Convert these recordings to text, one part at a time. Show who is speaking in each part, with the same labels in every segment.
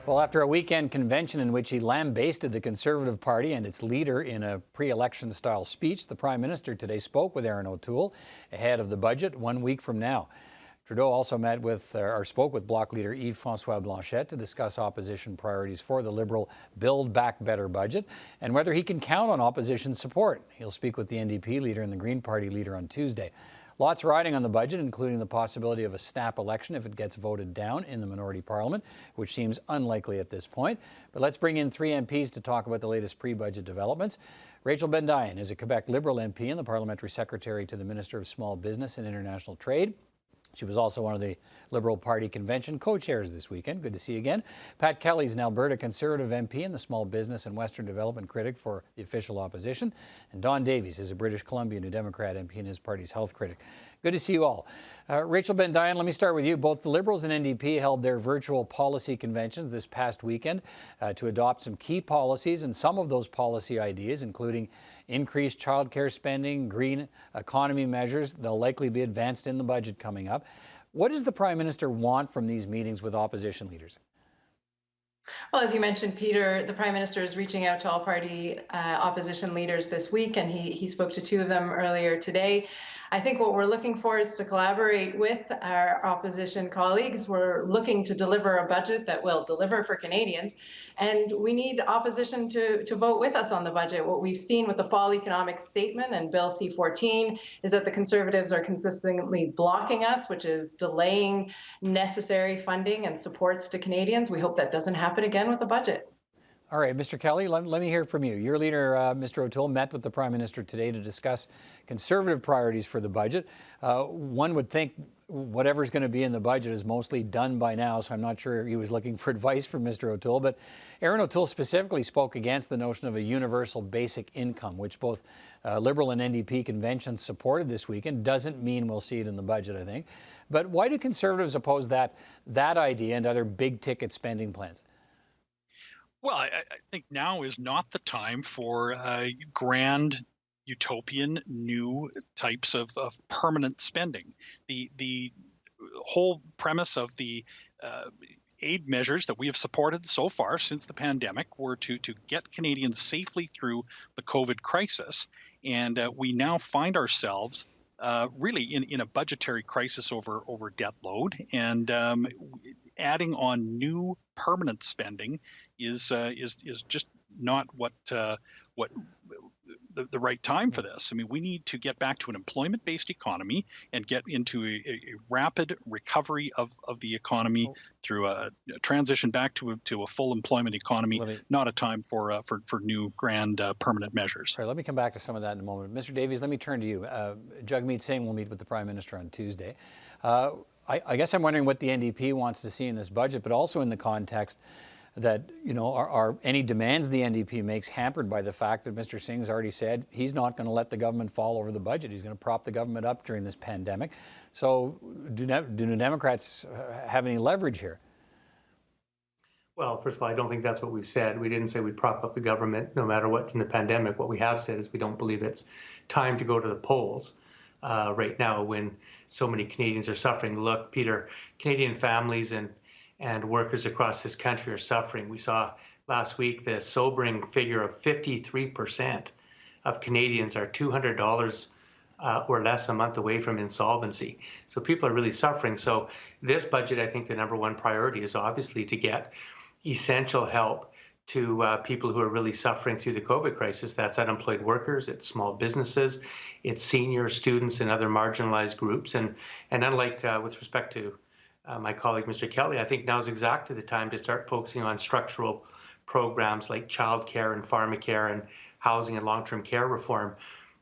Speaker 1: Well, after a weekend convention in which he lambasted the Conservative Party and its leader in a pre-election style speech, the Prime Minister today spoke with Erin O'Toole ahead of the budget 1 week from now. Trudeau also spoke with Bloc leader Yves-François Blanchet to discuss opposition priorities for the Liberal Build Back Better budget and whether he can count on opposition support. He'll speak with the NDP leader and the Green Party leader on Tuesday. Lots riding on the budget, including the possibility of a snap election if it gets voted down in the minority parliament, which seems unlikely at this point. But let's bring in three MPs to talk about the latest pre-budget developments. Rachel Bendayan is a Quebec Liberal MP and the Parliamentary Secretary to the Minister of Small Business and International Trade. She was also one of the Liberal Party convention co-chairs this weekend. Good to see you again. Pat Kelly's an Alberta Conservative MP and the Small Business and Western Development critic for the official opposition. And Don Davies is a British Columbia New Democrat MP and his party's health critic. Good to see you all. Rachel Bendayan, let me start with you. Both the Liberals and NDP held their virtual policy conventions this past weekend to adopt some key policies, and some of those policy ideas, including increased childcare spending, green economy measures, they'll likely be advanced in the budget coming up. What does the Prime Minister want from these meetings with opposition leaders?
Speaker 2: Well, as you mentioned, Peter, the Prime Minister is reaching out to all party opposition leaders this week, and he spoke to two of them earlier today. I think what we're looking for is to collaborate with our opposition colleagues. We're looking to deliver a budget that will deliver for Canadians, and we need opposition to vote with us on the budget. What we've seen with the Fall Economic Statement and Bill C-14 is that the Conservatives are consistently blocking us, which is delaying necessary funding and supports to Canadians. We hope that doesn't happen again with the budget.
Speaker 1: All right, Mr. Kelly, let me hear from you. Your leader, Mr. O'Toole, met with the Prime Minister today to discuss Conservative priorities for the budget. One would think whatever's going to be in the budget is mostly done by now, so I'm not sure he was looking for advice from Mr. O'Toole. But Erin O'Toole specifically spoke against the notion of a universal basic income, which both Liberal and NDP conventions supported this weekend. Doesn't mean we'll see it in the budget, I think. But why do Conservatives oppose that idea and other big-ticket spending plans?
Speaker 3: Well, I think now is not the time for grand utopian new types of permanent spending. The whole premise of the aid measures that we have supported so far since the pandemic were to get Canadians safely through the COVID crisis. And we now find ourselves really in a budgetary crisis over debt load, and adding on new permanent spending is just not what the right time for this. I mean, we need to get back to an employment-based economy and get into a rapid recovery of the economy through a transition back to a full employment economy. Not a time for new grand permanent measures.
Speaker 1: All right, let me come back to some of that in a moment. Mr. Davies, let me turn to you. Jagmeet Singh will meet with the Prime Minister on Tuesday. I guess I'm wondering what the NDP wants to see in this budget, but also in the context that, you know, are any demands the NDP makes hampered by the fact that Mr. Singh's already said he's not going to let the government fall over the budget. He's going to prop the government up during this pandemic. So do New Democrats have any leverage here?
Speaker 4: Well, first of all, I don't think that's what we've said. We didn't say we'd prop up the government no matter what in the pandemic. What we have said is we don't believe it's time to go to the polls right now when so many Canadians are suffering. Look, Peter, Canadian families and workers across this country are suffering. We saw last week the sobering figure of 53% of Canadians are $200 or less a month away from insolvency. So people are really suffering. So this budget, I think the number one priority is obviously to get essential help to people who are really suffering through the COVID crisis. That's unemployed workers, it's small businesses, it's seniors, students, and other marginalized groups. And unlike with respect to my colleague, Mr. Kelly, I think now is exactly the time to start focusing on structural programs like childcare and pharmacare and housing and long-term care reform.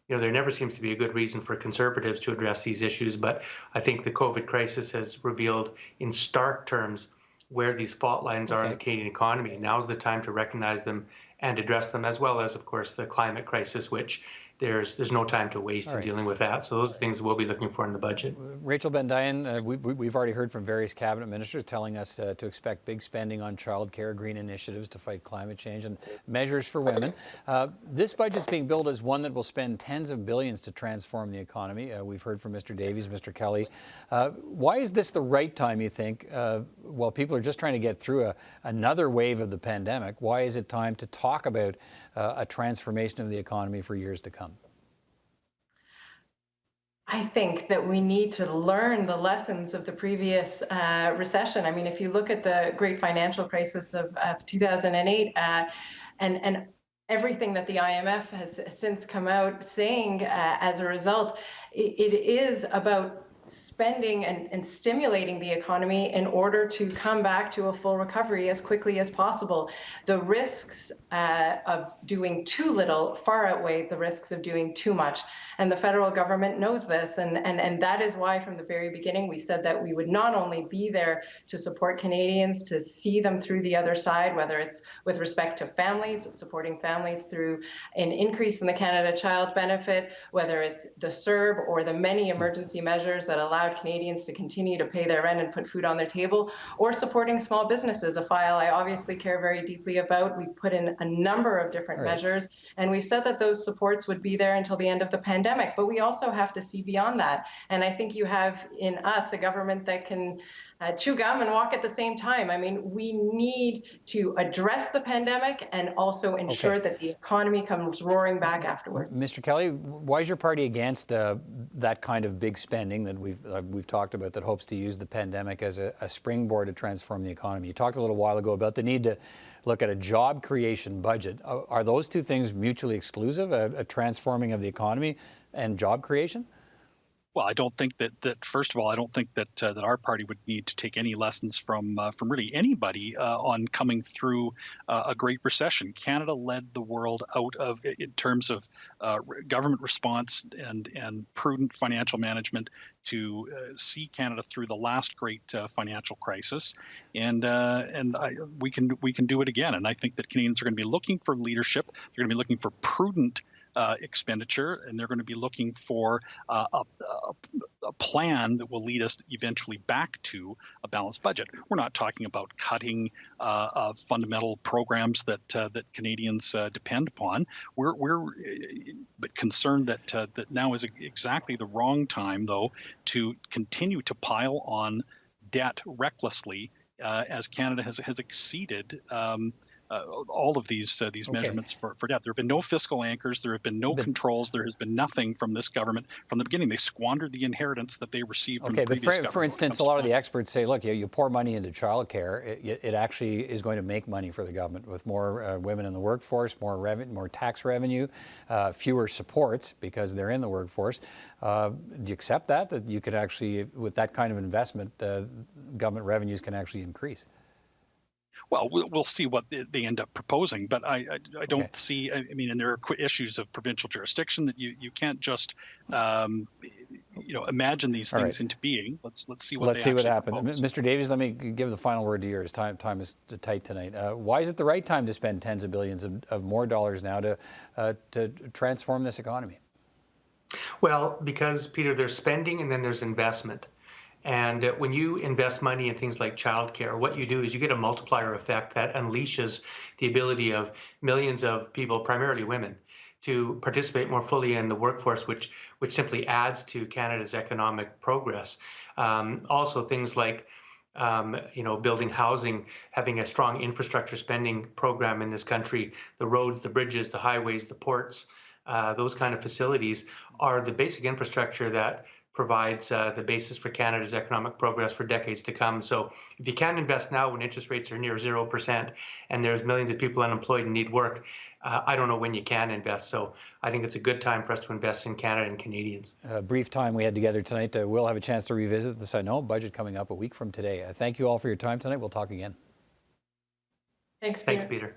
Speaker 4: You know, there never seems to be a good reason for Conservatives to address these issues, but I think the COVID crisis has revealed in stark terms where these fault lines are in the Canadian economy. And now is the time to recognize them and address them, as well as, of course, the climate crisis, which there's no time to waste in dealing with that. So those are things we'll be looking for in the budget.
Speaker 1: Rachel Bendayan, we've already heard from various cabinet ministers telling us to expect big spending on childcare, green initiatives to fight climate change, and measures for women. This budget's being billed as one that will spend tens of billions to transform the economy. We've heard from Mr. Davies, Mr. Kelly. Why is this the right time, you think, while people are just trying to get through another wave of the pandemic? Why is it time to talk about a transformation of the economy for years to come?
Speaker 2: I think that we need to learn the lessons of the previous recession. I mean, if you look at the great financial crisis of 2008 and everything that the IMF has since come out saying as a result, it is about spending and stimulating the economy in order to come back to a full recovery as quickly as possible. The risks of doing too little far outweigh the risks of doing too much. And the federal government knows this. And that is why from the very beginning we said that we would not only be there to support Canadians, to see them through the other side, whether it's with respect to families, supporting families through an increase in the Canada Child Benefit, whether it's the CERB or the many emergency measures that allowed Canadians to continue to pay their rent and put food on their table, or supporting small businesses, a file I obviously care very deeply about. We put in a number of different measures, and we've said that those supports would be there until the end of the pandemic, but we also have to see beyond that. And I think you have in us a government that can chew gum and walk at the same time. I mean, we need to address the pandemic and also ensure that the economy comes roaring back afterwards.
Speaker 1: Mr. Kelly, why is your party against that kind of big spending that we've talked about, that hopes to use the pandemic as a springboard to transform the economy? You talked a little while ago about the need to look at a job creation budget. Are those two things mutually exclusive, a transforming of the economy and job creation?
Speaker 3: Well, I don't think that first of all, I don't think that our party would need to take any lessons from really anybody on coming through a great recession. Canada led the world out of, in terms of government response and prudent financial management, to see Canada through the last great financial crisis, and we can do it again. And I think that Canadians are going to be looking for leadership. They're going to be looking for prudent expenditure, and they're going to be looking for a plan that will lead us eventually back to a balanced budget. We're not talking about cutting fundamental programs that Canadians depend upon. We're but concerned that now is exactly the wrong time, though, to continue to pile on debt recklessly as Canada has exceeded all of these measurements for debt. There have been no fiscal anchors. There have been no controls. There has been nothing from this government from the beginning. They squandered the inheritance that they received from the previous government.
Speaker 1: For instance, a lot of the experts say, look, you pour money into childcare, it actually is going to make money for the government with more women in the workforce, more revenue, more tax revenue, fewer supports because they're in the workforce. Do you accept that you could actually, with that kind of investment, government revenues can actually increase?
Speaker 3: Well, we'll see what they end up proposing, but I don't see. I mean, and there are issues of provincial jurisdiction that you can't just imagine these things into being. Let's see what happens.
Speaker 1: Mr. Davies, let me give the final word to yours. Time is tight tonight. Why is it the right time to spend tens of billions of more dollars now to transform this economy?
Speaker 4: Well, because Peter, there's spending and then there's investment. And when you invest money in things like childcare, what you do is you get a multiplier effect that unleashes the ability of millions of people, primarily women, to participate more fully in the workforce, which simply adds to Canada's economic progress. Also, things like building housing, having a strong infrastructure spending program in this country, the roads, the bridges, the highways, the ports, those kind of facilities are the basic infrastructure that provides the basis for Canada's economic progress for decades to come. So if you can't invest now when interest rates are near 0% and there's millions of people unemployed and need work, I don't know when you can invest. So I think it's a good time for us to invest in Canada and Canadians.
Speaker 1: Brief time we had together tonight. We'll have a chance to revisit this. I know budget coming up a week from today. Thank you all for your time tonight. We'll talk again.
Speaker 2: Thanks,
Speaker 4: Peter.